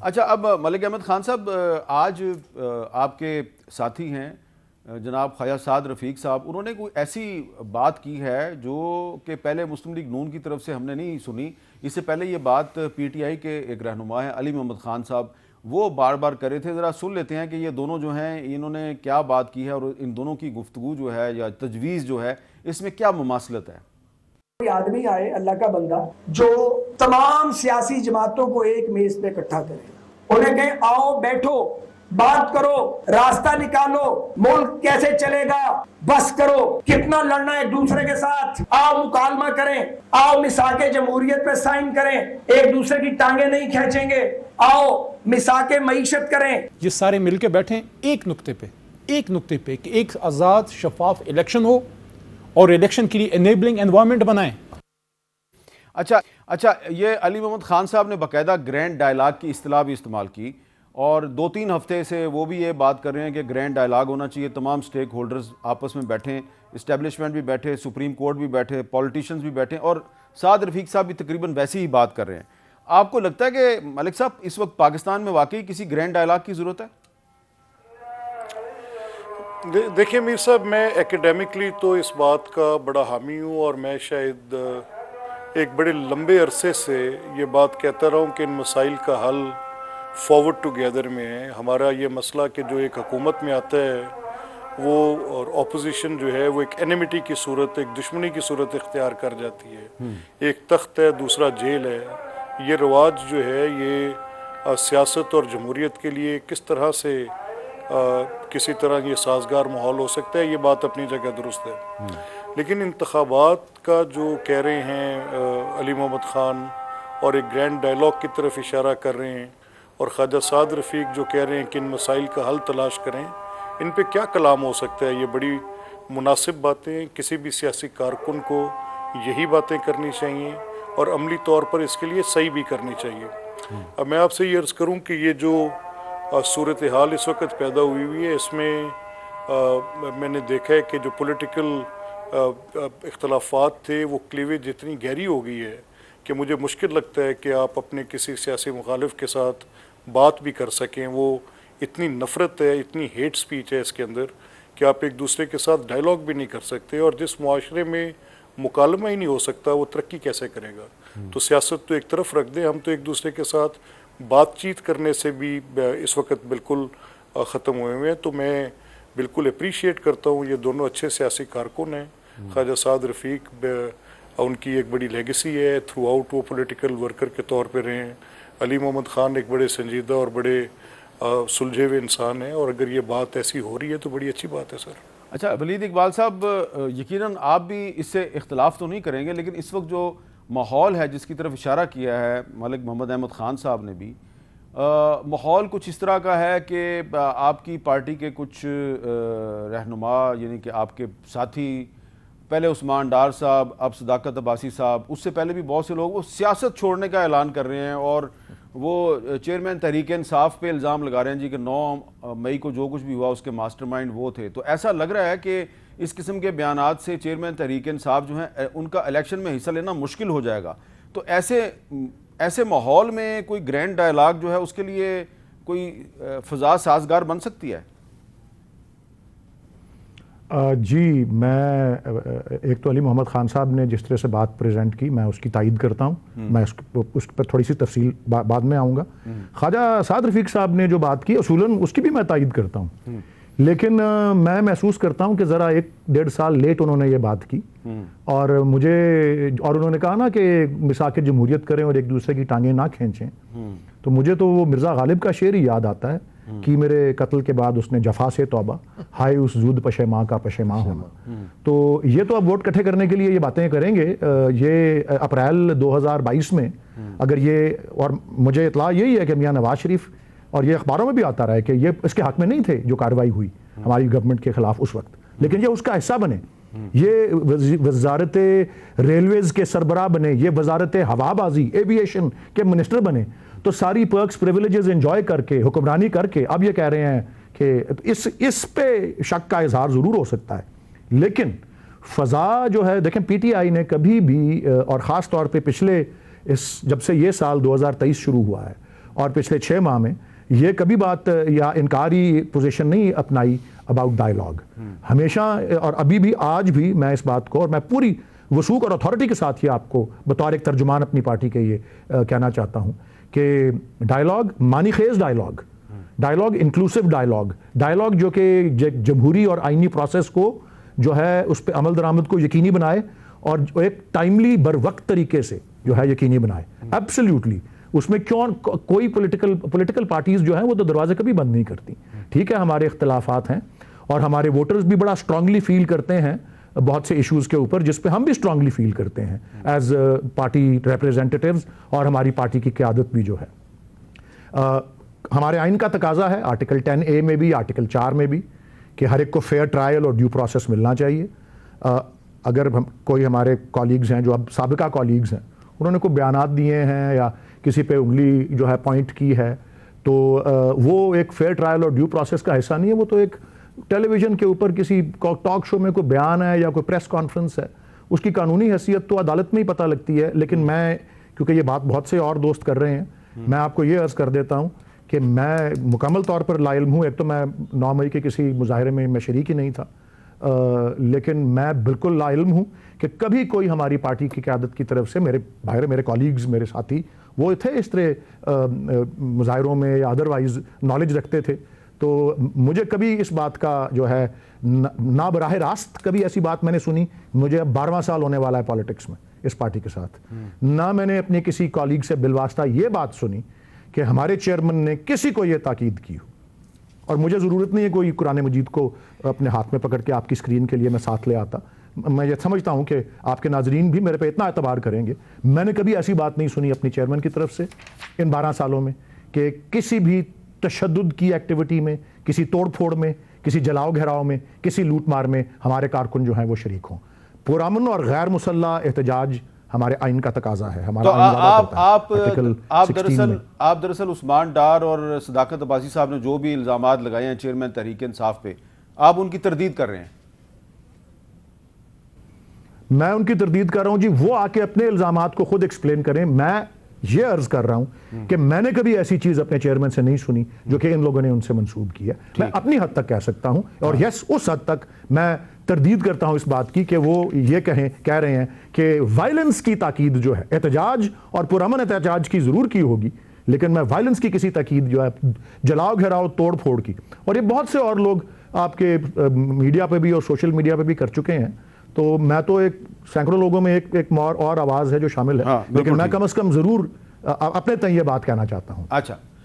اچھا، اب ملک احمد خان صاحب، آج آپ کے ساتھی ہیں جناب خواجہ سعد رفیق صاحب، انہوں نے کوئی ایسی بات کی ہے جو کہ پہلے مسلم لیگ نون کی طرف سے ہم نے نہیں سنی. اس سے پہلے یہ بات پی ٹی آئی کے ایک رہنما ہیں علی محمد خان صاحب، وہ بار بار کر رہے تھے. ذرا سن لیتے ہیں کہ یہ دونوں جو ہیں انہوں نے کیا بات کی ہے اور ان دونوں کی گفتگو جو ہے یا تجویز جو ہے اس میں کیا مماثلت ہے. کوئی آدمی آئے اللہ کا بندہ جو تمام سیاسی جماعتوں کو ایک میز پہ اکٹھا کرے، انہیں کہیں آؤ بیٹھو بات کرو راستہ نکالو ملک کیسے چلے گا، بس کرو کتنا لڑنا ہے ایک دوسرے کے ساتھ، آؤ مکالمہ کریں، آؤ میثاق جمہوریت پہ سائن کریں، ایک دوسرے کی ٹانگیں نہیں کھینچیں گے، آؤ میثاق معیشت کریں. یہ سارے مل کے بیٹھیں ایک نقطے پہ کہ ایک آزاد شفاف الیکشن ہو اور الیکشن کے لیے انیبلنگ انوائرمنٹ بنائیں. اچھا، یہ علی محمد خان صاحب نے باقاعدہ گرینڈ ڈائلاگ کی اصطلاح بھی استعمال کی اور 2-3 ہفتے سے وہ بھی یہ بات کر رہے ہیں کہ گرینڈ ڈائلاگ ہونا چاہیے، تمام سٹیک ہولڈرز آپس میں بیٹھیں، اسٹیبلشمنٹ بھی بیٹھے، سپریم کورٹ بھی بیٹھے، پولیٹیشنز بھی بیٹھیں، اور سعد رفیق صاحب بھی تقریباً ویسی ہی بات کر رہے ہیں. آپ کو لگتا ہے کہ ملک صاحب اس وقت پاکستان میں واقعی کسی گرینڈ ڈائلاگ کی ضرورت ہے؟ دیکھیں میر صاحب، میں ایکیڈیمکلی تو اس بات کا بڑا حامی ہوں اور میں شاید ایک بڑے لمبے عرصے سے یہ بات کہتا رہا ہوں کہ ان مسائل کا حل فارورڈ ٹوگیدر میں ہے. ہمارا یہ مسئلہ کہ جو ایک حکومت میں آتا ہے وہ اور اپوزیشن جو ہے وہ ایک اینیمیٹی کی صورت، ایک دشمنی کی صورت اختیار کر جاتی ہے. ایک تخت ہے دوسرا جیل ہے. یہ رواج جو ہے یہ سیاست اور جمہوریت کے لیے کس طرح سے کسی طرح یہ سازگار ماحول ہو سکتا ہے، یہ بات اپنی جگہ درست ہے. لیکن انتخابات کا جو کہہ رہے ہیں علی محمد خان اور ایک گرینڈ ڈائلاگ کی طرف اشارہ کر رہے ہیں، اور خواجہ سعد رفیق جو کہہ رہے ہیں کہ ان مسائل کا حل تلاش کریں، ان پہ کیا کلام ہو سکتا ہے؟ یہ بڑی مناسب باتیں ہیں. کسی بھی سیاسی کارکن کو یہی باتیں کرنی چاہیے اور عملی طور پر اس کے لیے صحیح بھی کرنی چاہیے. اب میں آپ سے یہ عرض کروں کہ یہ جو صورتحال اس وقت پیدا ہوئی ہے، اس میں میں نے دیکھا ہے کہ جو پولیٹیکل اختلافات تھے وہ کلیویج اتنی گہری ہو گئی ہے کہ مجھے مشکل لگتا ہے کہ آپ اپنے کسی سیاسی مخالف کے ساتھ بات بھی کر سکیں. وہ اتنی نفرت ہے، اتنی ہیٹ سپیچ ہے اس کے اندر کہ آپ ایک دوسرے کے ساتھ ڈائلاگ بھی نہیں کر سکتے. اور جس معاشرے میں مکالمہ ہی نہیں ہو سکتا وہ ترقی کیسے کرے گا؟ تو سیاست تو ایک طرف رکھ دیں، ہم تو ایک دوسرے کے ساتھ بات چیت کرنے سے بھی اس وقت بالکل ختم ہوئے ہیں. تو میں بالکل اپریشیٹ کرتا ہوں، یہ دونوں اچھے سیاسی کارکن ہیں. خواجہ سعد رفیق ان کی ایک بڑی لیگیسی ہے، تھرو آؤٹ وہ پولیٹیکل ورکر کے طور پہ رہے ہیں. علی محمد خان ایک بڑے سنجیدہ اور بڑے سلجھے ہوئے انسان ہیں، اور اگر یہ بات ایسی ہو رہی ہے تو بڑی اچھی بات ہے سر. اچھا ولید اقبال صاحب، یقیناً آپ بھی اس سے اختلاف تو نہیں کریں گے، لیکن اس وقت جو ماحول ہے جس کی طرف اشارہ کیا ہے ملک محمد احمد خان صاحب نے بھی، ماحول کچھ اس طرح کا ہے کہ آپ کی پارٹی کے کچھ رہنما، یعنی کہ آپ کے ساتھی، پہلے عثمان ڈار صاحب، اب صداقت عباسی صاحب، اس سے پہلے بھی بہت سے لوگ وہ سیاست چھوڑنے کا اعلان کر رہے ہیں، اور وہ چیئرمین تحریک انصاف پہ الزام لگا رہے ہیں جی کہ 9 مئی کو جو کچھ بھی ہوا اس کے ماسٹر مائنڈ وہ تھے. تو ایسا لگ رہا ہے کہ اس قسم کے بیانات سے چیئرمین تحریک انصاف جو ہیں ان کا الیکشن میں حصہ لینا مشکل ہو جائے گا. تو ایسے ماحول میں کوئی گرینڈ ڈائلاگ جو ہے اس کے لیے کوئی فضا سازگار بن سکتی ہے؟ جی، میں ایک تو علی محمد خان صاحب نے جس طرح سے بات پریزنٹ کی میں اس کی تائید کرتا ہوں. میں اس پر تھوڑی سی تفصیل بعد میں آؤں گا. خواجہ سعد رفیق صاحب نے جو بات کی اصولاً اس کی بھی میں تائید کرتا ہوں، لیکن میں محسوس کرتا ہوں کہ ذرا 1-1.5 سال لیٹ انہوں نے یہ بات کی، اور انہوں نے کہا نا کہ میثاق جمہوریت کریں اور ایک دوسرے کی ٹانگیں نہ کھینچیں. تو مجھے تو وہ مرزا غالب کا شعر ہی یاد آتا ہے کہ میرے قتل کے بعد اس نے جفا سے توبہ، ہائے اس زود پشیماں کا پشیماں ہونا. تو یہ تو اب ووٹ کٹھے کرنے کے لیے یہ باتیں کریں گے. یہ اپریل 2022 میں اگر یہ، اور مجھے اطلاع یہی ہے کہ میاں نواز شریف، اور یہ اخباروں میں بھی آتا رہا ہے کہ یہ اس کے حق میں نہیں تھے جو کارروائی ہوئی ہماری گورنمنٹ کے خلاف اس وقت، لیکن یہ اس کا حصہ بنے، یہ وزارت ریلویز کے سربراہ بنے، یہ وزارت ہوا بازی ایوییشن کے منسٹر بنے، تو ساری پرکس پریویلیجز انجوائے کر کے حکمرانی کر کے اب یہ کہہ رہے ہیں کہ اس پہ شک کا اظہار ضرور ہو سکتا ہے. لیکن فضا جو ہے، دیکھیں پی ٹی آئی نے کبھی بھی، اور خاص طور پہ پچھلے جب سے یہ سال 2023 شروع ہوا ہے اور پچھلے 6 ماہ میں یہ کبھی بات یا انکاری پوزیشن نہیں اپنائی اباؤٹ ڈائیلاگ. ہمیشہ اور ابھی بھی آج بھی میں اس بات کو، اور میں پوری وثوق اور اتھارٹی کے ساتھ ہی آپ کو بطور ایک ترجمان اپنی پارٹی کے یہ کہنا چاہتا ہوں کہ ڈائیلاگ، معنی خیز ڈائیلاگ، انکلوسیو ڈائیلاگ جو کہ جمہوری اور آئینی پروسیس کو جو ہے اس پہ عمل درآمد کو یقینی بنائے اور ایک ٹائملی بر وقت طریقے سے جو ہے یقینی بنائے. ایبسلیوٹلی اس میں کوئی پولیٹیکل پارٹیز جو ہیں وہ تو دروازے کبھی بند نہیں کرتی. ٹھیک ہے ہمارے اختلافات ہیں اور ہمارے ووٹرز بھی بڑا اسٹرانگلی فیل کرتے ہیں بہت سے ایشوز کے اوپر، جس پہ ہم بھی اسٹرانگلی فیل کرتے ہیں ایز پارٹی ریپریزنٹیٹیوز، اور ہماری پارٹی کی قیادت بھی جو ہے. ہمارے آئین کا تقاضا ہے آرٹیکل 10A میں بھی، آرٹیکل 4 میں بھی، کہ ہر ایک کو فیئر ٹرائل اور ڈیو پروسیس ملنا چاہیے. اگر کوئی ہمارے کالیگز ہیں جو اب سابقہ کالیگز ہیں، انہوں نے کوئی بیانات دیے ہیں یا کسی پہ انگلی جو ہے پوائنٹ کی ہے، تو وہ ایک فیئر ٹرائل اور ڈیو پروسیس کا حصہ نہیں ہے. وہ تو ایک ٹیلی ویژن کے اوپر کسی ٹاک شو میں کوئی بیان ہے یا کوئی پریس کانفرنس ہے، اس کی قانونی حیثیت تو عدالت میں ہی پتہ لگتی ہے. لیکن میں، کیونکہ یہ بات بہت سے اور دوست کر رہے ہیں، میں آپ کو یہ عرض کر دیتا ہوں کہ میں مکمل طور پر لا علم ہوں. ایک تو میں 9 مئی کے کسی مظاہرے میں شریک ہی نہیں تھا، لیکن میں بالکل لا علم ہوں کہ کبھی کوئی ہماری پارٹی کی قیادت کی طرف سے، میرے کالیگز، میرے ساتھی وہ تھے اس طرح مظاہروں میں یا ادروائز نالج رکھتے تھے. تو مجھے کبھی اس بات کا جو ہے نہ براہ راست کبھی ایسی بات میں نے سنی. مجھے اب 12واں سال ہونے والا ہے پالیٹکس میں اس پارٹی کے ساتھ. نہ میں نے اپنے کسی کالیگ سے بالواسطہ یہ بات سنی کہ ہمارے چیئرمین نے کسی کو یہ تاکید کی ہو. اور مجھے ضرورت نہیں ہے کوئی قرآن مجید کو اپنے ہاتھ میں پکڑ کے آپ کی اسکرین کے لیے میں ساتھ لے آتا. میں یہ سمجھتا ہوں کہ آپ کے ناظرین بھی میرے پہ اتنا اعتبار کریں گے. میں نے کبھی ایسی بات نہیں سنی اپنی چیئرمین کی طرف سے ان 12 سالوں میں کہ کسی بھی تشدد کی ایکٹیویٹی میں، کسی توڑ پھوڑ میں، کسی جلاؤ گھیراؤ میں، کسی لوٹ مار میں ہمارے کارکن جو ہیں وہ شریک ہوں. پرامن اور غیر مسلح احتجاج ہمارے آئین کا تقاضا ہے. تو آپ دراصل عثمان ڈار اور صداقت عباسی صاحب نے جو بھی الزامات لگائے ہیں چیئرمین تحریک انصاف پہ، آپ ان کی تردید کر رہے ہیں؟ میں ان کی تردید کر رہا ہوں جی، وہ آ کے اپنے الزامات کو خود ایکسپلین کریں. میں یہ عرض کر رہا ہوں کہ میں نے کبھی ایسی چیز اپنے چیئرمین سے نہیں سنی جو کہ ان لوگوں نے ان سے منسوب کی ہے. میں اپنی حد تک کہہ سکتا ہوں، اور یس اس حد تک میں تردید کرتا ہوں اس بات کی کہ وہ یہ کہہ رہے ہیں کہ وائلنس کی تاکید جو ہے، احتجاج اور پرامن احتجاج کی ضرور کی ہوگی، لیکن میں وائلنس کی کسی تاکید جو ہے، جلاؤ گھیراؤ توڑ پھوڑ کی، اور یہ بہت سے اور لوگ آپ کے میڈیا پہ بھی اور سوشل میڈیا پہ بھی کر چکے ہیں. تو میں تو ایک سینکڑوں لوگوں میں ایک اور آواز ہے جو شامل ہے، لیکن میں کم از کم ضرور اپنے تئیں یہ بات کہنا چاہتا ہوں. اچھا